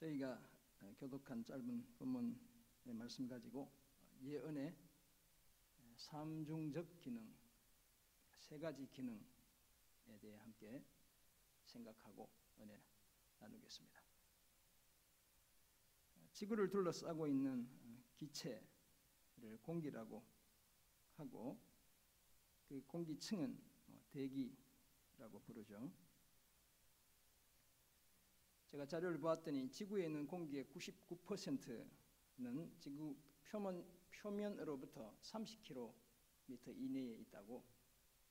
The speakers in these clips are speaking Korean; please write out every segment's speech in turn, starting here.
저희가 교독한 짧은 본문의 말씀 가지고 예언의 삼중적 기능, 세 가지 기능에 대해 함께 생각하고 은혜 나누겠습니다. 지구를 둘러싸고 있는 기체를 공기라고 하고 그 공기층은 대기라고 부르죠. 제가 자료를 보았더니 지구에 있는 공기의 99%는 지구 표면으로부터 30km 이내에 있다고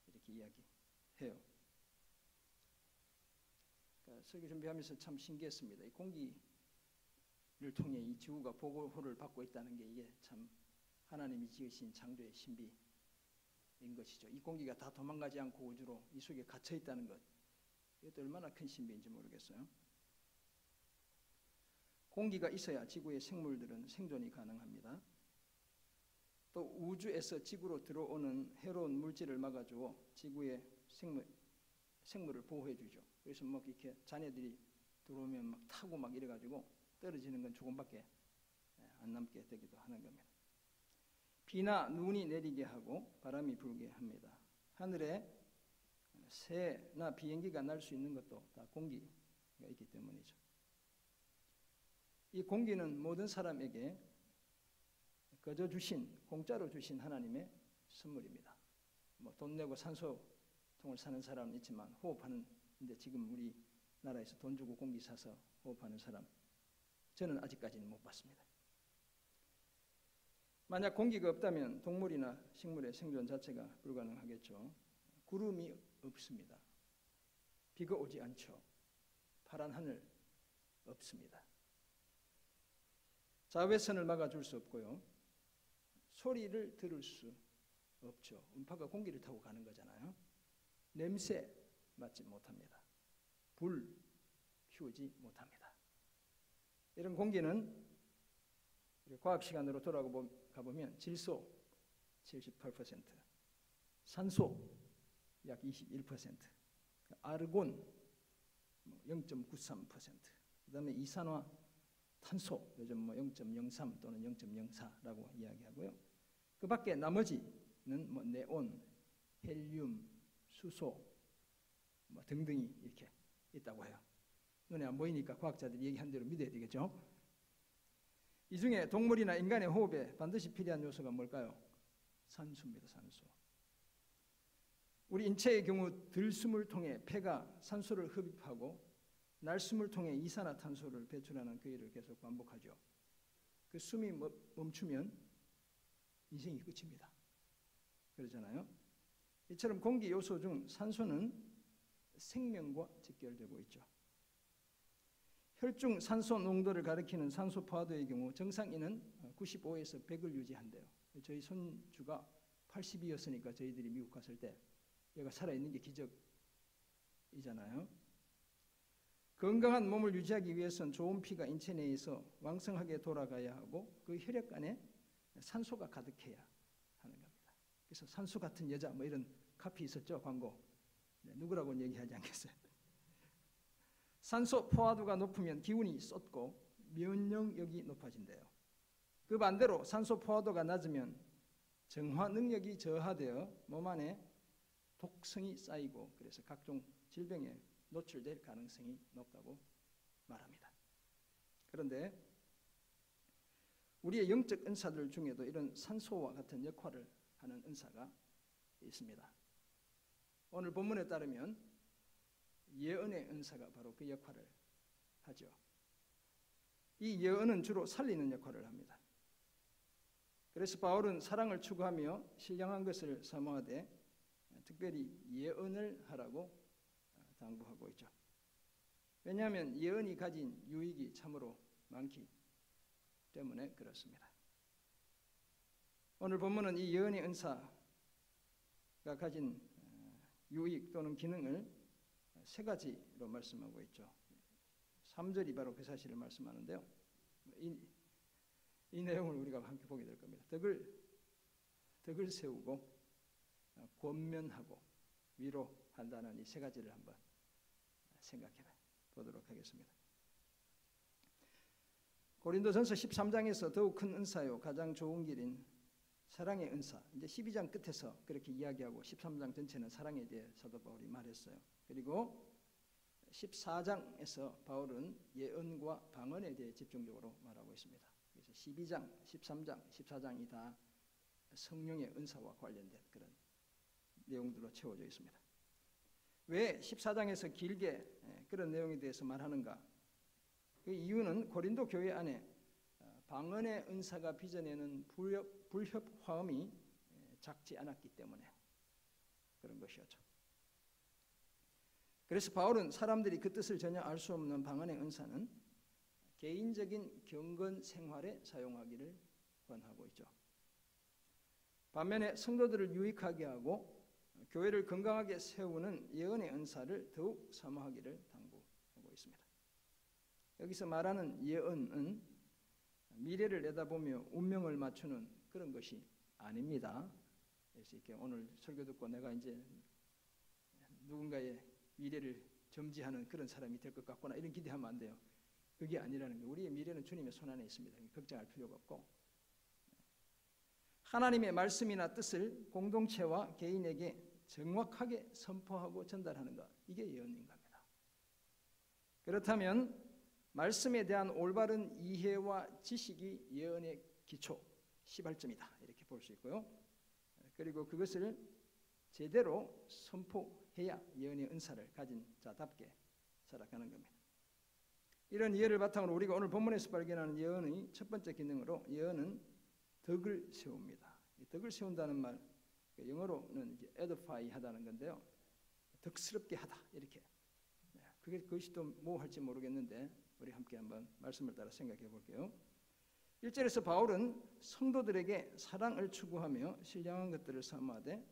이렇게 이야기해요. 그러니까 설교 준비하면서 참 신기했습니다. 이 공기를 통해 이 지구가 보호를 받고 있다는 게 이게 참 하나님이 지으신 창조의 신비인 것이죠. 이 공기가 다 도망가지 않고 우주로 이 속에 갇혀 있다는 것, 이것도 얼마나 큰 신비인지 모르겠어요. 공기가 있어야 지구의 생물들은 생존이 가능합니다. 또 우주에서 지구로 들어오는 해로운 물질을 막아주어 지구의 생물을 보호해주죠. 그래서 뭐 이렇게 자네들이 들어오면 막 타고 막 이래가지고 떨어지는 건 조금밖에 안 남게 되기도 하는 겁니다. 비나 눈이 내리게 하고 바람이 불게 합니다. 하늘에 새나 비행기가 날 수 있는 것도 다 공기가 있기 때문이죠. 이 공기는 모든 사람에게 거저 주신, 공짜로 주신 하나님의 선물입니다. 뭐 돈 내고 산소통을 사는 사람은 있지만 호흡하는, 근데 지금 우리나라에서 돈 주고 공기 사서 호흡하는 사람, 저는 아직까지는 못 봤습니다. 만약 공기가 없다면 동물이나 식물의 생존 자체가 불가능하겠죠. 구름이 없습니다. 비가 오지 않죠. 파란 하늘 없습니다. 자외선을 막아줄 수 없고요. 소리를 들을 수 없죠. 음파가 공기를 타고 가는 거잖아요. 냄새 맡지 못합니다. 불 피우지 못합니다. 이런 공기는 과학 시간으로 돌아가 보면 질소 78%, 산소 약 21%, 아르곤 0.93%, 그다음에 이산화 탄소 요즘 뭐 0.03 또는 0.04라고 이야기하고요. 그 밖에 나머지는 뭐 네온, 헬륨, 수소 뭐 등등이 이렇게 있다고 해요. 눈에 안 보이니까 과학자들이 얘기한 대로 믿어야 되겠죠. 이 중에 동물이나 인간의 호흡에 반드시 필요한 요소가 뭘까요? 산소입니다. 산소. 우리 인체의 경우 들숨을 통해 폐가 산소를 흡입하고 날숨을 통해 이산화탄소를 배출하는 그 일을 계속 반복하죠. 그 숨이 멈추면 인생이 끝입니다. 그러잖아요. 이처럼 공기 요소 중 산소는 생명과 직결되고 있죠. 혈중 산소 농도를 가리키는 산소 포화도의 경우 정상인은 95에서 100을 유지한대요. 저희 손주가 82였으니까 저희들이 미국 갔을 때 얘가 살아있는 게 기적이잖아요. 건강한 몸을 유지하기 위해서는 좋은 피가 인체 내에서 왕성하게 돌아가야 하고 그 혈액 안에 산소가 가득해야 하는 겁니다. 그래서 산소 같은 여자 뭐 이런 카피 있었죠, 광고. 네, 누구라고는 얘기하지 않겠어요. 산소 포화도가 높으면 기운이 쏟고 면역력이 높아진대요. 그 반대로 산소 포화도가 낮으면 정화 능력이 저하되어 몸 안에 독성이 쌓이고 그래서 각종 질병에 노출될 가능성이 높다고 말합니다. 그런데 우리의 영적 은사들 중에도 이런 산소와 같은 역할을 하는 은사가 있습니다. 오늘 본문에 따르면 예언의 은사가 바로 그 역할을 하죠. 이 예언은 주로 살리는 역할을 합니다. 그래서 바울은 사랑을 추구하며 신령한 것을 사모하되 특별히 예언을 하라고 당부하고 있죠. 왜냐하면 예언이 가진 유익이 참으로 많기 때문에 그렇습니다. 오늘 본문은 이 예언의 은사가 가진 유익 또는 기능을 세 가지로 말씀하고 있죠. 3절이 바로 그 사실을 말씀하는데요. 이 내용을 우리가 함께 보게 될 겁니다. 덕을 세우고 권면하고 위로한다는 이 세 가지를 한번 생각해 보도록 하겠습니다. 고린도전서 13장에서 더욱 큰 은사요 가장 좋은 길인 사랑의 은사, 이제 12장 끝에서 그렇게 이야기하고 13장 전체는 사랑에 대해 사도 바울이 말했어요. 그리고 14장에서 바울은 예언과 방언에 대해 집중적으로 말하고 있습니다. 그래서 12장, 13장, 14장이 다 성령의 은사와 관련된 그런 내용들로 채워져 있습니다. 왜 14장에서 길게 그런 내용에 대해서 말하는가? 그 이유는 고린도 교회 안에 방언의 은사가 빚어내는 불협화음이 작지 않았기 때문에 그런 것이었죠. 그래서 바울은 사람들이 그 뜻을 전혀 알 수 없는 방언의 은사는 개인적인 경건 생활에 사용하기를 권하고 있죠. 반면에 성도들을 유익하게 하고 교회를 건강하게 세우는 예언의 은사를 더욱 사모하기를 당부하고 있습니다. 여기서 말하는 예언은 미래를 내다보며 운명을 맞추는 그런 것이 아닙니다. 그래서 이렇게 오늘 설교 듣고 내가 이제 누군가의 미래를 점지하는 그런 사람이 될 것 같거나 이런 기대하면 안 돼요. 그게 아니라는 거예요. 우리의 미래는 주님의 손 안에 있습니다. 걱정할 필요가 없고 하나님의 말씀이나 뜻을 공동체와 개인에게 정확하게 선포하고 전달하는 것, 이게 예언인 겁니다. 그렇다면 말씀에 대한 올바른 이해와 지식이 예언의 기초, 시발점이다 이렇게 볼 수 있고요. 그리고 그것을 제대로 선포해야 예언의 은사를 가진 자답게 살아가는 겁니다. 이런 이해를 바탕으로 우리가 오늘 본문에서 발견하는 예언의 첫 번째 기능으로 예언은 덕을 세웁니다. 덕을 세운다는 말, 영어로는 이제 edify 하다는 건데요. 덕스럽게 하다 이렇게. 그것이 또 뭐 할지 모르겠는데 우리 함께 한번 말씀을 따라 생각해 볼게요. 1절에서 바울은 성도들에게 사랑을 추구하며 신령한 것들을 사모하되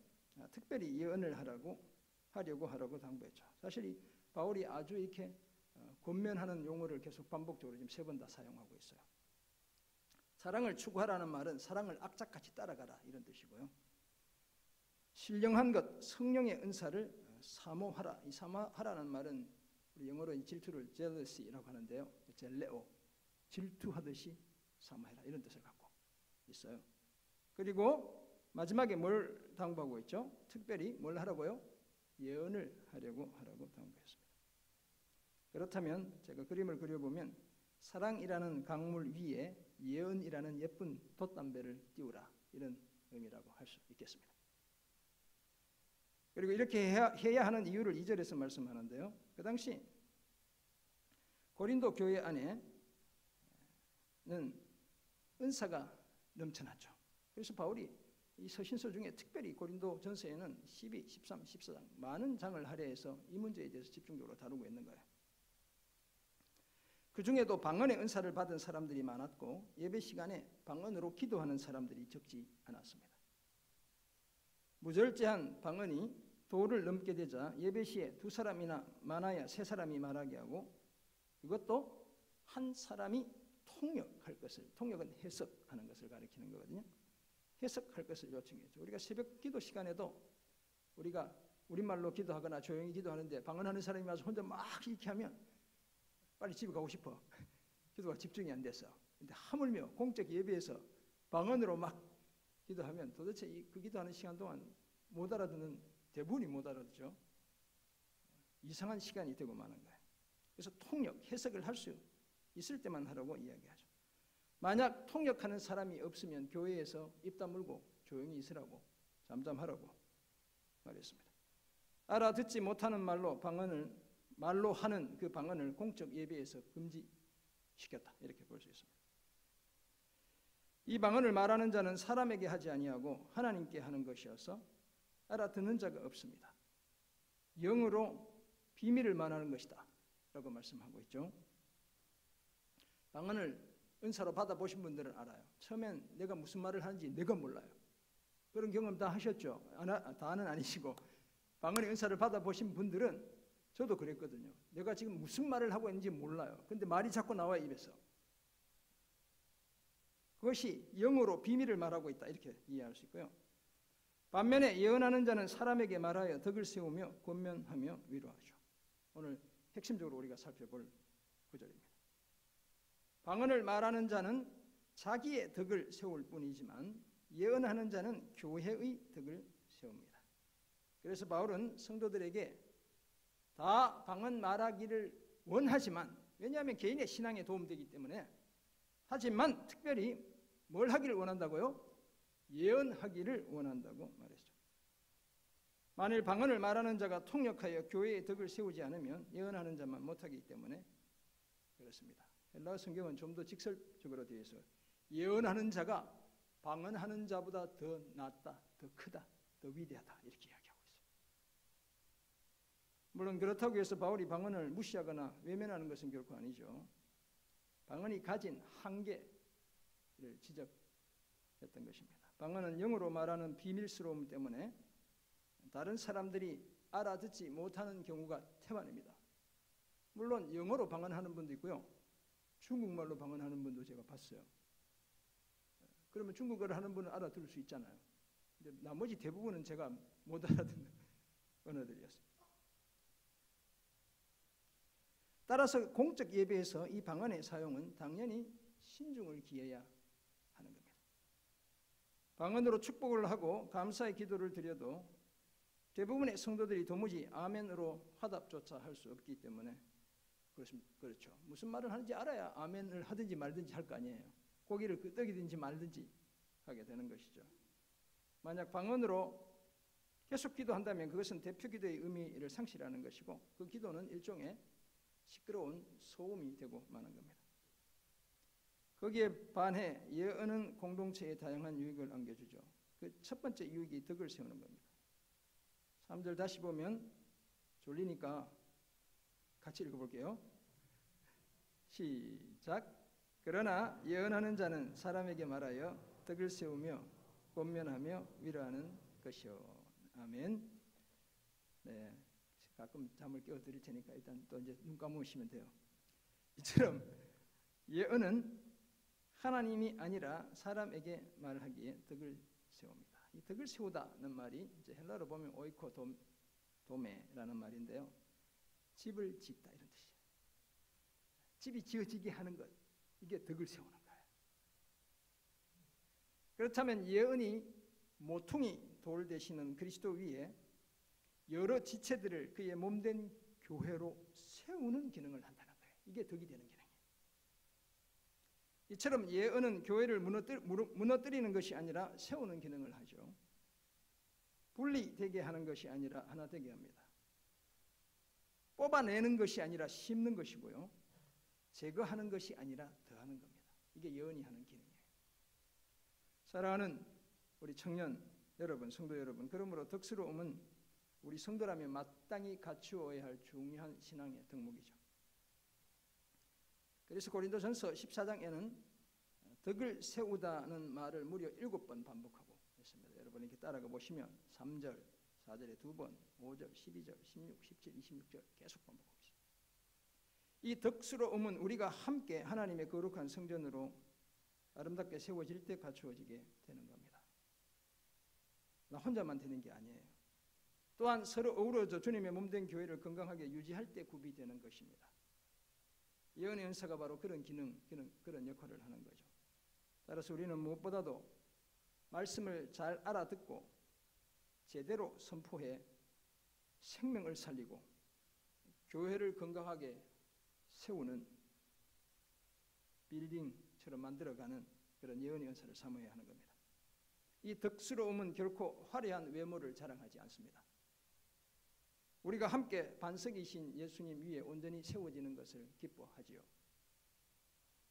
특별히 예언을 하려고 당부했죠. 사실 이 바울이 아주 이렇게 권면하는 용어를 계속 반복적으로 지금 3번 다 사용하고 있어요. 사랑을 추구하라는 말은 사랑을 악착같이 따라가라 이런 뜻이고요. 신령한 것, 성령의 은사를 사모하라. 이 사모하라는 말은 우리 영어로 이 질투를 jealousy라고 하는데요. 젤레오, 질투하듯이 사모해라 이런 뜻을 갖고 있어요. 그리고 마지막에 뭘 당부하고 있죠? 특별히 뭘 하라고요? 예언을 하라고 당부했습니다. 그렇다면 제가 그림을 그려보면 사랑이라는 강물 위에 예언이라는 예쁜 돛담배를 띄우라 이런 의미라고 할 수 있겠습니다. 그리고 이렇게 해야 하는 이유를 2절에서 말씀하는데요. 그 당시 고린도 교회 안에는 은사가 넘쳐났죠. 그래서 바울이 이 서신서 중에 특별히 고린도 전서에는 12, 13, 14장 많은 장을 할애해서 이 문제에 대해서 집중적으로 다루고 있는 거예요. 그 중에도 방언의 은사를 받은 사람들이 많았고 예배 시간에 방언으로 기도하는 사람들이 적지 않았습니다. 무절제한 방언이 도를 넘게 되자 예배 시에 2사람이나 많아야 3사람이 말하게 하고 그것도 한 사람이 통역할 것을, 통역은 해석하는 것을 가리키는 거거든요. 해석할 것을 요청했죠. 우리가 새벽 기도 시간에도 우리가 우리말로 기도하거나 조용히 기도하는데 방언하는 사람이 와서 혼자 막 이렇게 하면 빨리 집에 가고 싶어. 기도가 집중이 안 돼서. 근데 하물며 공적 예배에서 방언으로 막 기도하면 도대체 그 기도하는 시간 동안 못 알아듣는 대부분이 못 알아듣죠. 이상한 시간이 되고 마는 거예요. 그래서 통역, 해석을 할 수 있을 때만 하라고 이야기하죠. 만약 통역하는 사람이 없으면 교회에서 입 다물고 조용히 있으라고, 잠잠하라고 말했습니다. 알아듣지 못하는 말로 하는 그 방언을 공적 예배에서 금지시켰다. 이렇게 볼 수 있습니다. 이 방언을 말하는 자는 사람에게 하지 아니하고 하나님께 하는 것이어서 알아듣는 자가 없습니다. 영으로 비밀을 말하는 것이다 라고 말씀하고 있죠. 방언을 은사로 받아보신 분들은 알아요. 처음엔 내가 무슨 말을 하는지 내가 몰라요. 그런 경험 다 하셨죠. 다는 아니시고 방언의 은사를 받아보신 분들은 저도 그랬거든요. 내가 지금 무슨 말을 하고 있는지 몰라요. 근데 말이 자꾸 나와요, 입에서. 그것이 영어로 비밀을 말하고 있다 이렇게 이해할 수 있고요. 반면에 예언하는 자는 사람에게 말하여 덕을 세우며 권면하며 위로하죠. 오늘 핵심적으로 우리가 살펴볼 구절입니다. 방언을 말하는 자는 자기의 덕을 세울 뿐이지만 예언하는 자는 교회의 덕을 세웁니다. 그래서 바울은 성도들에게 다 방언 말하기를 원하지만, 왜냐하면 개인의 신앙에 도움되기 때문에, 하지만 특별히 뭘 하기를 원한다고요? 예언하기를 원한다고 말했죠. 만일 방언을 말하는 자가 통역하여 교회의 덕을 세우지 않으면 예언하는 자만 못하기 때문에 그렇습니다. 헬라어 성경은 좀 더 직설적으로 되어 있어요. 예언하는 자가 방언하는 자보다 더 낫다, 더 크다, 더 위대하다, 이렇게 이야기하고 있어요. 물론 그렇다고 해서 바울이 방언을 무시하거나 외면하는 것은 결코 아니죠. 방언이 가진 한계를 지적했던 것입니다. 방언은 영어로 말하는 비밀스러움 때문에 다른 사람들이 알아듣지 못하는 경우가 태반입니다. 물론 영어로 방언하는 분도 있고요, 중국말로 방언하는 분도 제가 봤어요. 그러면 중국어를 하는 분은 알아들을 수 있잖아요. 근데 나머지 대부분은 제가 못 알아듣는 언어들이었습니다. 따라서 공적 예배에서 이 방언의 사용은 당연히 신중을 기해야 하는 겁니다. 방언으로 축복을 하고 감사의 기도를 드려도 대부분의 성도들이 도무지 아멘으로 화답조차 할 수 없기 때문에 그렇죠. 무슨 말을 하는지 알아야 아멘을 하든지 말든지 할 거 아니에요. 고기를 끄덕이든지 말든지 하게 되는 것이죠. 만약 방언으로 계속 기도한다면 그것은 대표 기도의 의미를 상실하는 것이고, 그 기도는 일종의 시끄러운 소음이 되고 마는 겁니다. 거기에 반해 예언은 공동체에 다양한 유익을 안겨주죠. 그 첫 번째 유익이 덕을 세우는 겁니다. 3절 다시 보면 졸리니까 같이 읽어볼게요. 시작. 그러나 예언하는 자는 사람에게 말하여 덕을 세우며 권면하며 위로하는 것이요. 아멘. 네, 가끔 잠을 깨워드릴 테니까 일단 또 이제 눈 감으시면 돼요. 이처럼 예언은 하나님이 아니라 사람에게 말하기에 덕을 세웁니다. 이 덕을 세우다는 말이 이제 헬라어로 보면 오이코 도메라는 말인데요, 집을 짓다 이런 뜻이에요. 집이 지어지게 하는 것, 이게 덕을 세우는 거예요. 그렇다면 예언이 모퉁이 돌 되시는 그리스도 위에 여러 지체들을 그의 몸된 교회로 세우는 기능을 한다는 거예요. 이게 덕이 되는 기능이에요. 이처럼 예언은 교회를 무너뜨리는 것이 아니라 세우는 기능을 하죠. 분리되게 하는 것이 아니라 하나 되게 합니다. 뽑아내는 것이 아니라 심는 것이고요, 제거하는 것이 아니라 더하는 겁니다. 이게 예언이 하는 기능이에요. 사랑하는 우리 청년 여러분, 성도 여러분, 그러므로 덕스러움은 우리 성도라면 마땅히 갖추어야 할 중요한 신앙의 덕목이죠. 그래서 고린도전서 14장에는 덕을 세우다는 말을 무려 7번 반복하고 있습니다. 여러분 이렇게 따라가 보시면 3절, 4절에 2번, 5절, 12절, 16, 17, 26절 계속 반복하고 있습니다. 이 덕스러움은 우리가 함께 하나님의 거룩한 성전으로 아름답게 세워질 때 갖추어지게 되는 겁니다. 나 혼자만 되는 게 아니에요. 또한 서로 어우러져 주님의 몸된 교회를 건강하게 유지할 때 구비되는 것입니다. 예언의 은사가 바로 그런 그런 역할을 하는 거죠. 따라서 우리는 무엇보다도 말씀을 잘 알아듣고 제대로 선포해 생명을 살리고 교회를 건강하게 세우는 빌딩처럼 만들어가는 그런 예언의 은사를 삼아야 하는 겁니다. 이 덕스러움은 결코 화려한 외모를 자랑하지 않습니다. 우리가 함께 반석이신 예수님 위에 온전히 세워지는 것을 기뻐하지요.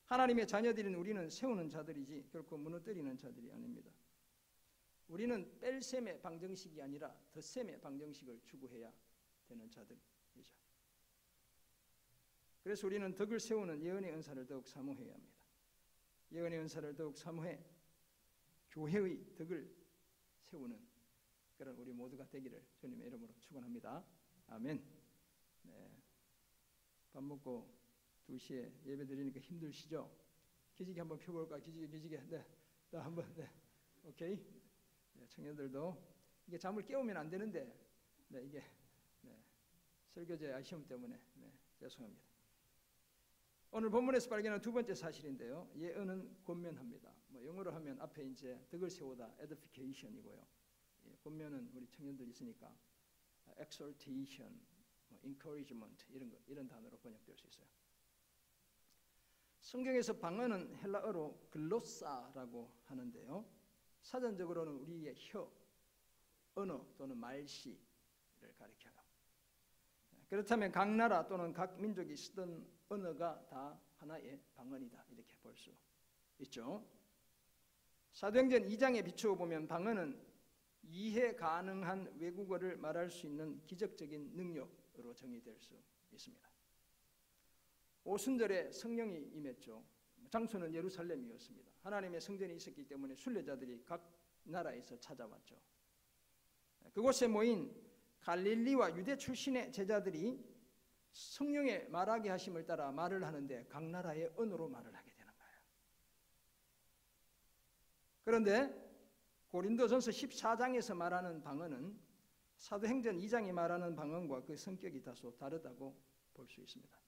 하나님의 자녀들인 우리는 세우는 자들이지 결코 무너뜨리는 자들이 아닙니다. 우리는 뺄셈의 방정식이 아니라 덧셈의 방정식을 추구해야 되는 자들이죠. 그래서 우리는 덕을 세우는 예언의 은사를 더욱 사모해야 합니다. 예언의 은사를 더욱 사모해 교회의 덕을 세우는 그런 우리 모두가 되기를 주님의 이름으로 축원합니다. 아멘. 네. 밥 먹고 2시에 예배 드리니까 힘드시죠? 기지개 한번 펴볼까? 기지개. 네. 나 한번. 네. 오케이. 네, 청년들도 이게 잠을 깨우면 안 되는데, 네, 이게 네, 설교제 아쉬움 때문에 네, 죄송합니다. 오늘 본문에서 발견한 두 번째 사실인데요. 예언은 권면합니다. 영어로 하면 앞에 이제 덕을 세우다 edification이고요. 권면은 우리 청년들이 있으니까 exhortation, encouragement 이런 단어로 번역될 수 있어요. 성경에서 방언은 헬라어로 글로사라고 하는데요. 사전적으로는 우리의 혀, 언어 또는 말씨를 가리켜요. 그렇다면 각 나라 또는 각 민족이 쓰던 언어가 다 하나의 방언이다 이렇게 볼 수 있죠. 사도행전 2장에 비추어 보면 방언은 이해 가능한 외국어를 말할 수 있는 기적적인 능력으로 정의될 수 있습니다. 오순절에 성령이 임했죠. 장소는 예루살렘이었습니다. 하나님의 성전이 있었기 때문에 순례자들이 각 나라에서 찾아왔죠. 그곳에 모인 갈릴리와 유대 출신의 제자들이 성령의 말하게 하심을 따라 말을 하는데 각 나라의 언어로 말을 하게 되는 거예요. 그런데 고린도전서 14장에서 말하는 방언은 사도행전 2장이 말하는 방언과 그 성격이 다소 다르다고 볼 수 있습니다.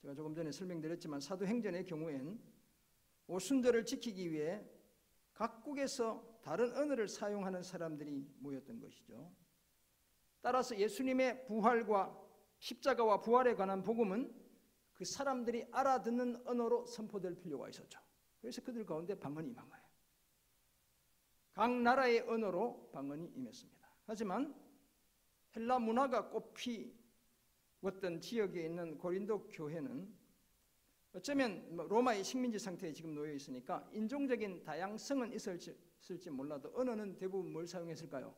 제가 조금 전에 설명드렸지만 사도행전의 경우엔 오순절을 지키기 위해 각국에서 다른 언어를 사용하는 사람들이 모였던 것이죠. 따라서 예수님의 부활과 십자가와 부활에 관한 복음은 그 사람들이 알아듣는 언어로 선포될 필요가 있었죠. 그래서 그들 가운데 방언이 임한 거예요. 각 나라의 언어로 방언이 임했습니다. 하지만 헬라 문화가 꽃피웠던 지역에 있는 고린도 교회는 어쩌면 로마의 식민지 상태에 지금 놓여 있으니까 인종적인 다양성은 있을지 몰라도 언어는 대부분 뭘 사용했을까요?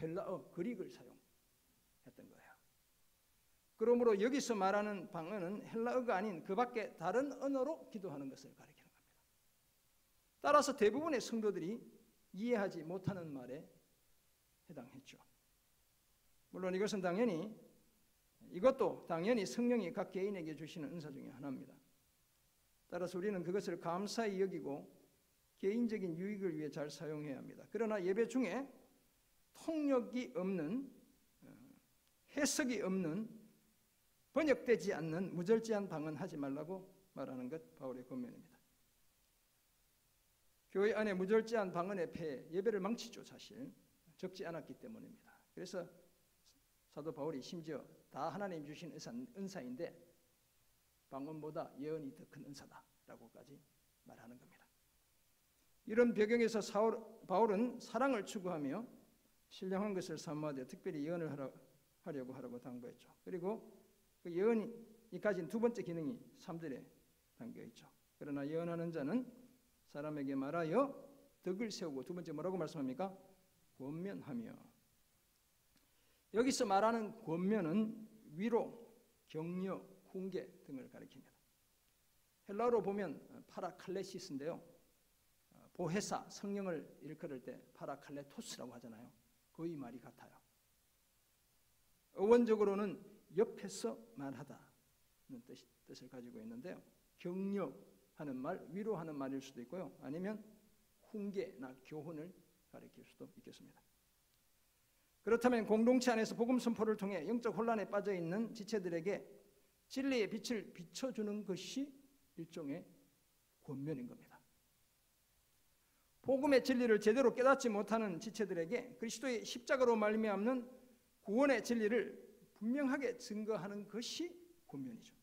헬라어, 그릭을 사용했던 거예요. 그러므로 여기서 말하는 방언은 헬라어가 아닌 그 밖에 다른 언어로 기도하는 것을 가리키는 겁니다. 따라서 대부분의 성도들이 이해하지 못하는 말에 해당했죠. 물론 이것도 당연히 성령이 각 개인에게 주시는 은사 중에 하나입니다. 따라서 우리는 그것을 감사히 여기고 개인적인 유익을 위해 잘 사용해야 합니다. 그러나 예배 중에 통역이 없는, 해석이 없는, 번역되지 않는 무절제한 방언하지 말라고 말하는 것 바울의 권면입니다. 교회 안에 무절제한 방언의 폐해, 예배를 망치죠. 사실 적지 않았기 때문입니다. 그래서 사도 바울이 심지어 다 하나님 주신 은사인데 방언보다 예언이 더 큰 은사다라고까지 말하는 겁니다. 이런 배경에서 바울은 사랑을 추구하며 신령한 것을 사모하되 특별히 예언을 하라고 당부했죠. 그리고 그 예언이 가진 두 번째 기능이 3절에 담겨 있죠. 그러나 예언하는 자는 사람에게 말하여 덕을 세우고, 두 번째 뭐라고 말씀합니까? 권면하며. 여기서 말하는 권면은 위로, 격려, 훈계 등을 가리킵니다. 헬라어로 보면 파라칼레시스인데요. 보혜사, 성령을 일컬을 때 파라칼레토스라고 하잖아요. 거의 말이 같아요. 어원적으로는 옆에서 말하다는 뜻을 가지고 있는데요. 격려하는 말, 위로하는 말일 수도 있고요. 아니면 훈계나 교훈을 가리킬 수도 있겠습니다. 그렇다면 공동체 안에서 복음 선포를 통해 영적 혼란에 빠져 있는 지체들에게 진리의 빛을 비춰주는 것이 일종의 권면인 겁니다. 복음의 진리를 제대로 깨닫지 못하는 지체들에게 그리스도의 십자가로 말미암는 구원의 진리를 분명하게 증거하는 것이 권면이죠.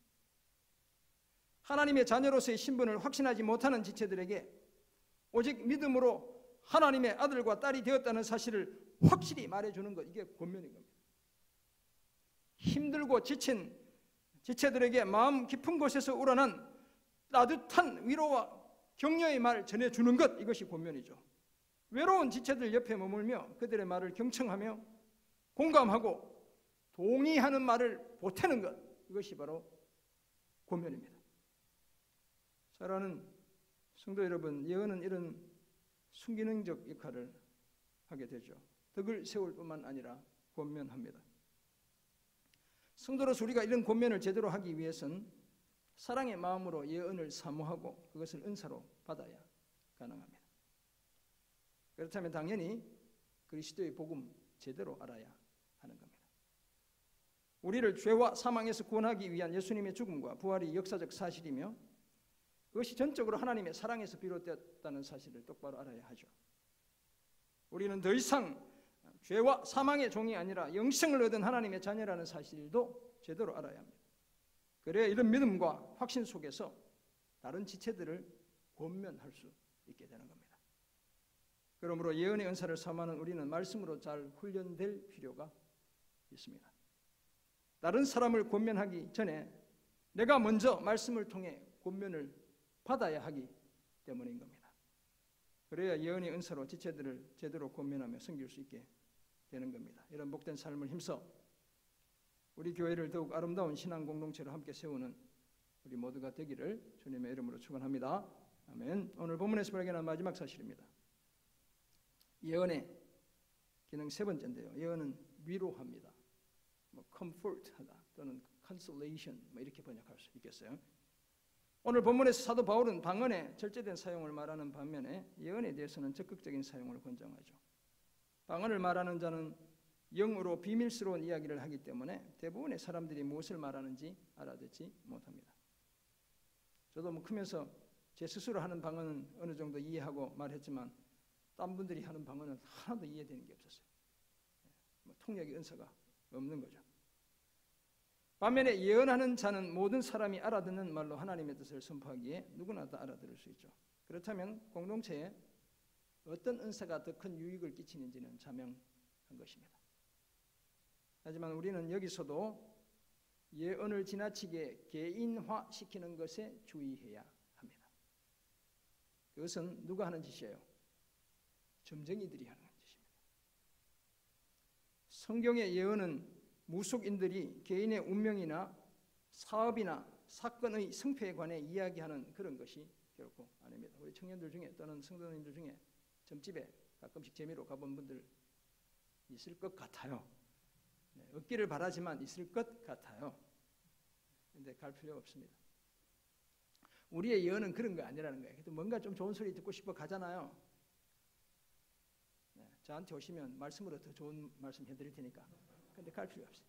하나님의 자녀로서의 신분을 확신하지 못하는 지체들에게 오직 믿음으로 하나님의 아들과 딸이 되었다는 사실을 확실히 말해주는 것, 이게 권면인 겁니다. 힘들고 지친 지체들에게 마음 깊은 곳에서 우러난 따뜻한 위로와 격려의 말을 전해주는 것, 이것이 권면이죠. 외로운 지체들 옆에 머물며 그들의 말을 경청하며 공감하고 동의하는 말을 보태는 것, 이것이 바로 권면입니다. 사랑하는 성도 여러분, 예언은 이런 순기능적 역할을 하게 되죠. 덕을 세울 뿐만 아니라 권면합니다. 성도로서 우리가 이런 권면을 제대로 하기 위해서는 사랑의 마음으로 예언을 사모하고 그것을 은사로 받아야 가능합니다. 그렇다면 당연히 그리스도의 복음 제대로 알아야 하는 겁니다. 우리를 죄와 사망에서 구원하기 위한 예수님의 죽음과 부활이 역사적 사실이며 그것이 전적으로 하나님의 사랑에서 비롯되었다는 사실을 똑바로 알아야 하죠. 우리는 더 이상 죄와 사망의 종이 아니라 영생을 얻은 하나님의 자녀라는 사실도 제대로 알아야 합니다. 그래야 이런 믿음과 확신 속에서 다른 지체들을 권면할 수 있게 되는 겁니다. 그러므로 예언의 은사를 사모하는 우리는 말씀으로 잘 훈련될 필요가 있습니다. 다른 사람을 권면하기 전에 내가 먼저 말씀을 통해 권면을 받아야 하기 때문인 겁니다. 그래야 예언의 은사로 지체들을 제대로 권면하며 섬길 수 있게 되는 겁니다. 이런 복된 삶을 힘써 우리 교회를 더욱 아름다운 신앙 공동체로 함께 세우는 우리 모두가 되기를 주님의 이름으로 축원합니다. 아멘. 오늘 본문에서 발견한 마지막 사실입니다. 예언의 기능 세 번째인데요. 예언은 위로합니다. comfort하다 또는 consolation 이렇게 번역할 수 있겠어요. 오늘 본문에서 사도 바울은 방언의 절제된 사용을 말하는 반면에 예언에 대해서는 적극적인 사용을 권장하죠. 방언을 말하는 자는 영으로 비밀스러운 이야기를 하기 때문에 대부분의 사람들이 무엇을 말하는지 알아듣지 못합니다. 저도 크면서 제 스스로 하는 방언은 어느 정도 이해하고 말했지만 딴 분들이 하는 방언은 하나도 이해되는 게 없었어요. 통역의 은사가 없는 거죠. 반면에 예언하는 자는 모든 사람이 알아듣는 말로 하나님의 뜻을 선포하기에 누구나 다 알아들을 수 있죠. 그렇다면 공동체에 어떤 은사가 더 큰 유익을 끼치는지는 자명한 것입니다. 하지만 우리는 여기서도 예언을 지나치게 개인화시키는 것에 주의해야 합니다. 그것은 누가 하는 짓이에요? 점쟁이들이 하는 짓입니다. 성경의 예언은 무속인들이 개인의 운명이나 사업이나 사건의 승패에 관해 이야기하는 그런 것이 결코 아닙니다. 우리 청년들 중에 또는 성도님들 중에 점집에 가끔씩 재미로 가본 분들 있을 것 같아요. 없기를 바라지만 있을 것 같아요. 그런데 갈 필요가 없습니다. 우리의 예언은 그런 거 아니라는 거예요. 뭔가 좀 좋은 소리 듣고 싶어 가잖아요. 저한테 오시면 말씀으로 더 좋은 말씀 해드릴 테니까. 그런데 갈 필요 없어요.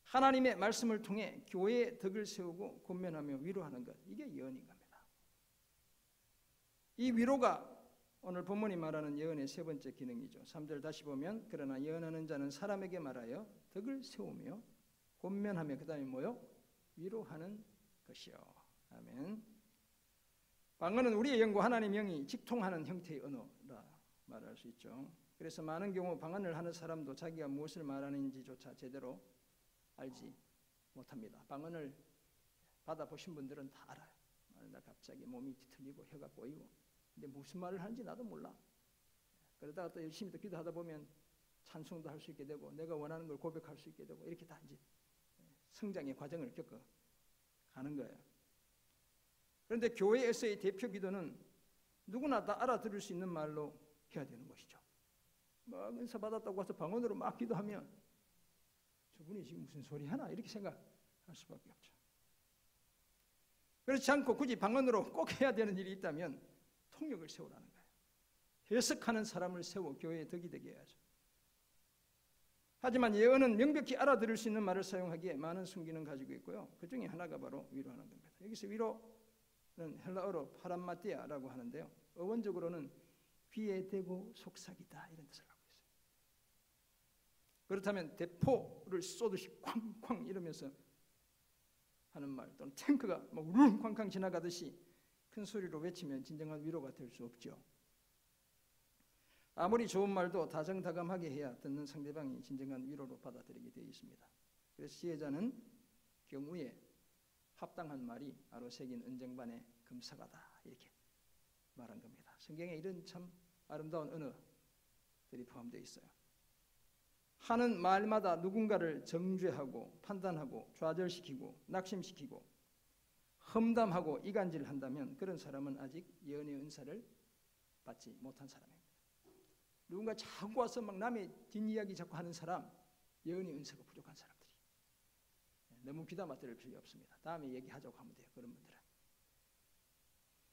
하나님의 말씀을 통해 교회의 덕을 세우고 권면하며 위로하는 것, 이게 예언인 겁니다. 이 위로가 오늘 본문이 말하는 예언의 세 번째 기능이죠. 3절 다시 보면 그러나 예언하는 자는 사람에게 말하여 덕을 세우며 권면하며 그 다음에 뭐요? 위로하는 것이요. 아멘. 방언은 우리의 영과 하나님의 영이 직통하는 형태의 언어라 말할 수 있죠. 그래서 많은 경우 방언을 하는 사람도 자기가 무엇을 말하는지조차 제대로 알지 못합니다. 방언을 받아보신 분들은 다 알아요. 나 갑자기 몸이 뒤틀리고 혀가 꼬이고 근데 무슨 말을 하는지 나도 몰라. 그러다가 또 열심히 또 기도하다 보면 찬송도 할 수 있게 되고 내가 원하는 걸 고백할 수 있게 되고 이렇게 다 이제 성장의 과정을 겪어 가는 거예요. 그런데 교회에서의 대표 기도는 누구나 다 알아들을 수 있는 말로 해야 되는 것이죠. 막 은사 받았다고 와서 방언으로 막 기도하면 저분이 지금 무슨 소리 하나 이렇게 생각할 수밖에 없죠. 그렇지 않고 굳이 방언으로 꼭 해야 되는 일이 있다면 통역을 세우라는 거예요. 해석하는 사람을 세워 교회에 덕이 되게 해야죠. 하지만 예언은 명백히 알아들을 수 있는 말을 사용하기에 많은 순기능을 가지고 있고요. 그 중에 하나가 바로 위로하는 겁니다. 여기서 위로는 헬라어로 파란마티아라고 하는데요. 어원적으로는 귀에 대고 속삭이다 이런 뜻을 갖고 있어요. 그렇다면 대포를 쏘듯이 쾅쾅 이러면서 하는 말 또는 탱크가 막 우르릉쾅쾅 지나가듯이 큰 소리로 외치면 진정한 위로가 될 수 없죠. 아무리 좋은 말도 다정다감하게 해야 듣는 상대방이 진정한 위로로 받아들이게 되어 있습니다. 그래서 지혜자는 경우에 합당한 말이 바로 새긴 은쟁반의 금사가다 이렇게 말한 겁니다. 성경에 이런 참 아름다운 언어들이 포함되어 있어요. 하는 말마다 누군가를 정죄하고 판단하고 좌절시키고 낙심시키고 험담하고 이간질한다면 그런 사람은 아직 예언의 은사를 받지 못한 사람입니다. 누군가 자꾸 와서 막 남의 뒷이야기 자꾸 하는 사람, 예언의 은사가 부족한 사람들이 너무 귀담아 들을 필요 없습니다. 다음에 얘기하자고 하면 돼요. 그런 분들은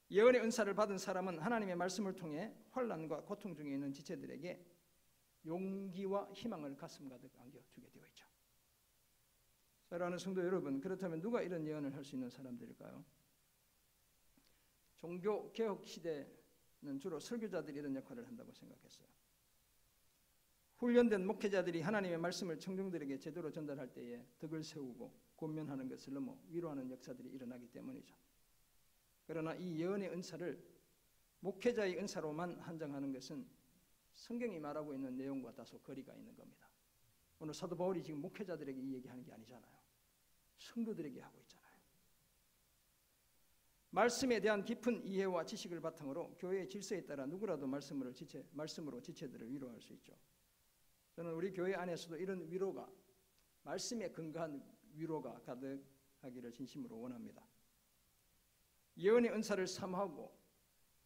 예언의 은사를 받은 사람은 하나님의 말씀을 통해 환난과 고통 중에 있는 지체들에게 용기와 희망을 가슴 가득 안겨주게 되어 있죠. 사랑하는 성도 여러분, 그렇다면 누가 이런 예언을 할 수 있는 사람들일까요? 종교개혁 시대는 주로 설교자들이 이런 역할을 한다고 생각했어요. 훈련된 목회자들이 하나님의 말씀을 청중들에게 제대로 전달할 때에 덕을 세우고 권면하는 것을 넘어 위로하는 역사들이 일어나기 때문이죠. 그러나 이 예언의 은사를 목회자의 은사로만 한정하는 것은 성경이 말하고 있는 내용과 다소 거리가 있는 겁니다. 오늘 사도 바울이 지금 목회자들에게 이 얘기하는 게 아니잖아요. 성도들에게 하고 있잖아요. 말씀에 대한 깊은 이해와 지식을 바탕으로 교회의 질서에 따라 누구라도 말씀으로 지체들을 위로할 수 있죠. 저는 우리 교회 안에서도 이런 위로가, 말씀에 근거한 위로가 가득하기를 진심으로 원합니다. 예언의 은사를 사모하고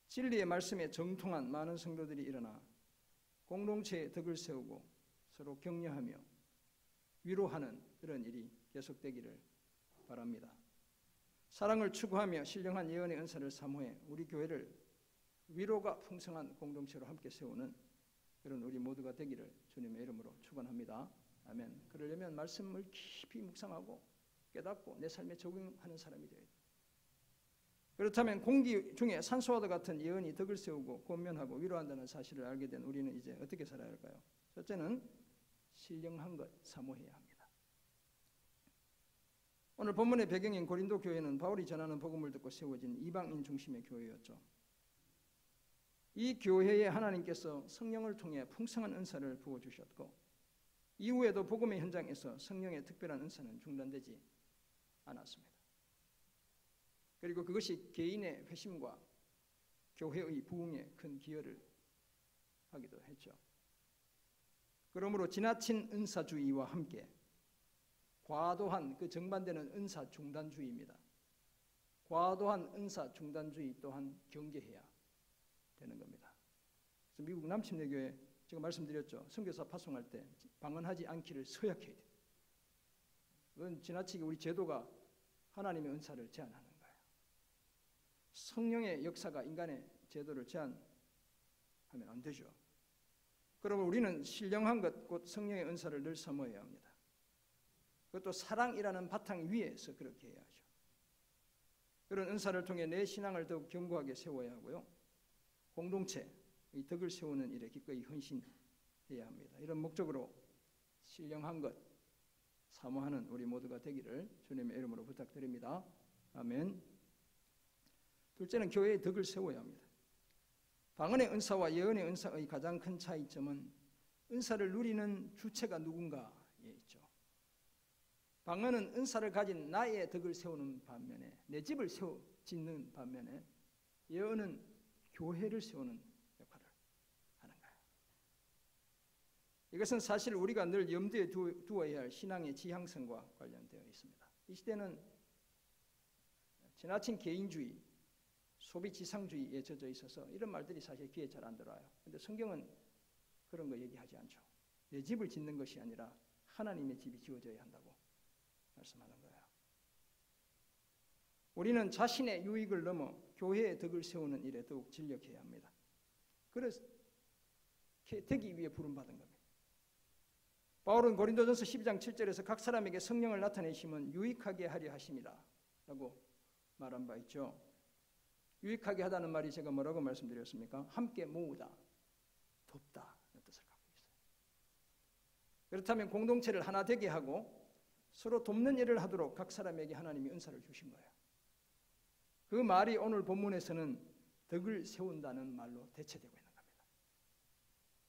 진리의 말씀에 정통한 많은 성도들이 일어나 공동체의 덕을 세우고 서로 격려하며 위로하는 그런 일이 계속되기를 바랍니다. 사랑을 추구하며 신령한 예언의 은사를 사모해 우리 교회를 위로가 풍성한 공동체로 함께 세우는 그런 우리 모두가 되기를 주님의 이름으로 축원합니다. 아멘. 그러려면 말씀을 깊이 묵상하고 깨닫고 내 삶에 적용하는 사람이 되어야 돼요. 그렇다면 공기 중에 산소와도 같은 예언이 덕을 세우고 권면하고 위로한다는 사실을 알게 된 우리는 이제 어떻게 살아야 할까요? 첫째는 신령한 것 사모해야 합니다. 오늘 본문의 배경인 고린도 교회는 바울이 전하는 복음을 듣고 세워진 이방인 중심의 교회였죠. 이 교회에 하나님께서 성령을 통해 풍성한 은사를 부어주셨고 이후에도 복음의 현장에서 성령의 특별한 은사는 중단되지 않았습니다. 그리고 그것이 개인의 회심과 교회의 부흥에 큰 기여를 하기도 했죠. 그러므로 지나친 은사주의와 함께 과도한 그 정반대는 은사 중단주의입니다. 과도한 은사 중단주의 또한 경계해야 되는 겁니다. 그래서 미국 남침내교회 제가 말씀드렸죠. 선교사 파송할 때 방언하지 않기를 서약해야 돼요. 그건 지나치게 우리 제도가 하나님의 은사를 제한하는 거예요. 성령의 역사가 인간의 제도를 제한하면 안 되죠. 그러면 우리는 신령한 것, 곧 성령의 은사를 늘 사모해야 합니다. 그것도 사랑이라는 바탕 위에서 그렇게 해야 하죠. 그런 은사를 통해 내 신앙을 더욱 견고하게 세워야 하고요. 공동체의 덕을 세우는 일에 기꺼이 헌신해야 합니다. 이런 목적으로 신령한 것 사모하는 우리 모두가 되기를 주님의 이름으로 부탁드립니다. 아멘. 둘째는 교회의 덕을 세워야 합니다. 방언의 은사와 예언의 은사의 가장 큰 차이점은 은사를 누리는 주체가 누군가에 있죠. 방언은 은사를 가진 나의 덕을 세우는 반면에 내 집을 짓는 반면에 예언은 교회를 세우는 역할을 하는 거예요. 이것은 사실 우리가 늘 염두에 두어야 할 신앙의 지향성과 관련되어 있습니다. 이 시대는 지나친 개인주의, 소비지상주의에 젖어 있어서 이런 말들이 사실 귀에 잘 안 들어와요. 그런데 성경은 그런 거 얘기하지 않죠. 내 집을 짓는 것이 아니라 하나님의 집이 지어져야 한다고 말씀하는 거예요. 우리는 자신의 유익을 넘어 교회의 덕을 세우는 일에 더욱 진력해야 합니다. 그래서 되기 위해 부름받은 겁니다. 바울은 고린도전서 12장 7절에서 각 사람에게 성령을 나타내심은 유익하게 하려 하심이라 라고 말한 바 있죠. 유익하게 하다는 말이 제가 뭐라고 말씀드렸습니까? 함께 모으다, 돕다 는 뜻을 갖고 있어요. 그렇다면 공동체를 하나 되게 하고 서로 돕는 일을 하도록 각 사람에게 하나님이 은사를 주신 거예요. 그 말이 오늘 본문에서는 덕을 세운다는 말로 대체되고 있는 겁니다.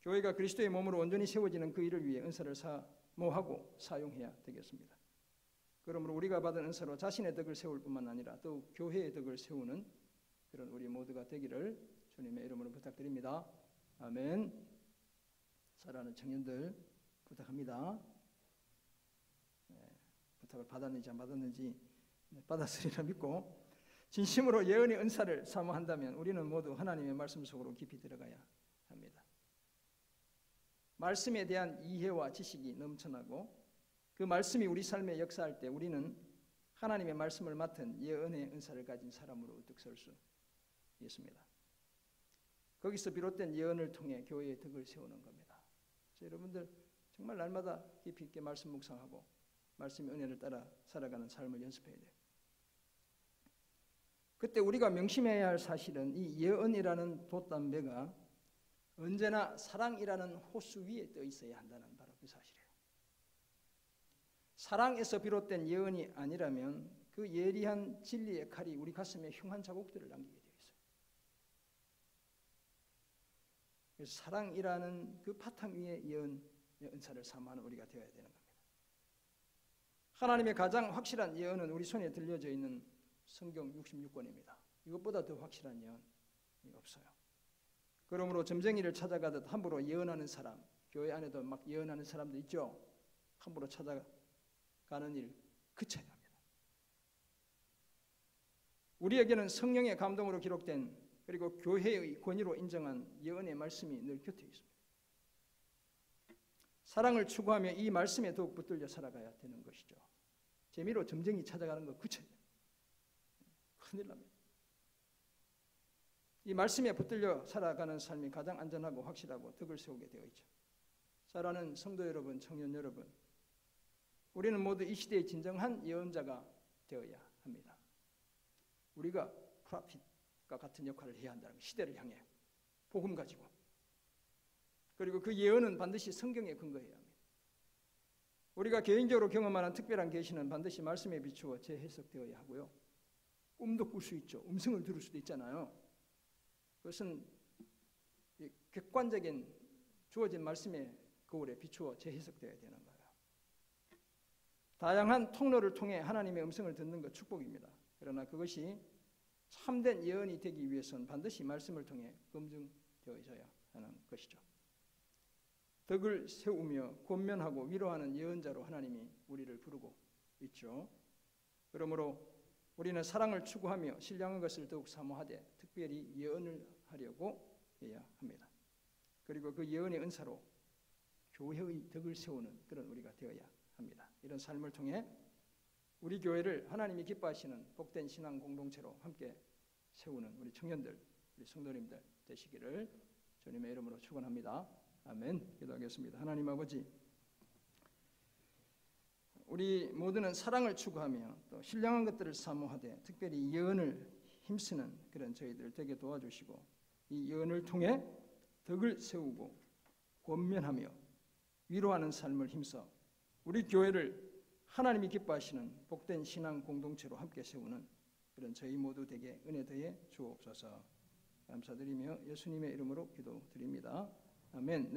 교회가 그리스도의 몸으로 온전히 세워지는 그 일을 위해 은사를 사모하고 사용해야 되겠습니다. 그러므로 우리가 받은 은사로 자신의 덕을 세울 뿐만 아니라 더욱 교회의 덕을 세우는 그런 우리 모두가 되기를 주님의 이름으로 부탁드립니다. 아멘. 사랑하는 청년들 부탁합니다. 부탁을 받았는지 안 받았는지 받았으리라 믿고 진심으로 예언의 은사를 사모한다면 우리는 모두 하나님의 말씀 속으로 깊이 들어가야 합니다. 말씀에 대한 이해와 지식이 넘쳐나고 그 말씀이 우리 삶에 역사할 때 우리는 하나님의 말씀을 맡은 예언의 은사를 가진 사람으로 우뚝 설 수 있습니다. 거기서 비롯된 예언을 통해 교회의 덕을 세우는 겁니다. 그래서 여러분들 정말 날마다 깊이 있게 말씀 묵상하고 말씀의 은혜를 따라 살아가는 삶을 연습해야 돼요. 그때 우리가 명심해야 할 사실은 이 예언이라는 돛담배가 언제나 사랑이라는 호수 위에 떠 있어야 한다는 바로 그 사실이에요. 사랑에서 비롯된 예언이 아니라면 그 예리한 진리의 칼이 우리 가슴에 흉한 자국들을 남기게 되어 있어요. 그래서 사랑이라는 그 바탕 위에 예언의 은사를 사모하는 우리가 되어야 되는 겁니다. 하나님의 가장 확실한 예언은 우리 손에 들려져 있는 성경 66권입니다. 이것보다 더 확실한 예언이 없어요. 그러므로 점쟁이를 찾아가듯 함부로 예언하는 사람, 교회 안에도 막 예언하는 사람도 있죠. 함부로 찾아가는 일 그쳐야 합니다. 우리에게는 성령의 감동으로 기록된 그리고 교회의 권위로 인정한 예언의 말씀이 늘 곁에 있습니다. 사랑을 추구하며 이 말씀에 더욱 붙들려 살아가야 되는 것이죠. 재미로 점쟁이 찾아가는 거 그쳐야 돼요. 큰일 납니다. 이 말씀에 붙들려 살아가는 삶이 가장 안전하고 확실하고 덕을 세우게 되어 있죠. 사랑하는 성도 여러분, 청년 여러분, 우리는 모두 이 시대의 진정한 예언자가 되어야 합니다. 우리가 프로핏과 같은 역할을 해야 한다는 거예요. 시대를 향해 복음 가지고. 그리고 그 예언은 반드시 성경에 근거해야 합니다. 우리가 개인적으로 경험하는 특별한 계시는 반드시 말씀에 비추어 재해석되어야 하고요. 꿈도 꿀 수 있죠. 음성을 들을 수도 있잖아요. 그것은 객관적인 주어진 말씀의 거울에 비추어 재해석되어야 되는 거예요. 다양한 통로를 통해 하나님의 음성을 듣는 것 축복입니다. 그러나 그것이 참된 예언이 되기 위해서는 반드시 말씀을 통해 검증되어져야 하는 것이죠. 덕을 세우며 권면하고 위로하는 예언자로 하나님이 우리를 부르고 있죠. 그러므로 우리는 사랑을 추구하며 신령한 것을 더욱 사모하되 특별히 예언을 하려고 해야 합니다. 그리고 그 예언의 은사로 교회의 덕을 세우는 그런 우리가 되어야 합니다. 이런 삶을 통해 우리 교회를 하나님이 기뻐하시는 복된 신앙 공동체로 함께 세우는 우리 청년들, 우리 성도님들 되시기를 주님의 이름으로 축원합니다. 아멘. 기도하겠습니다. 하나님 아버지, 우리 모두는 사랑을 추구하며 또 신령한 것들을 사모하되 특별히 예언을 힘쓰는 그런 저희들 되게 도와주시고 이 예언을 통해 덕을 세우고 권면하며 위로하는 삶을 힘써 우리 교회를 하나님이 기뻐하시는 복된 신앙 공동체로 함께 세우는 그런 저희 모두 되게 은혜 더해 주옵소서. 감사드리며 예수님의 이름으로 기도드립니다. 아멘.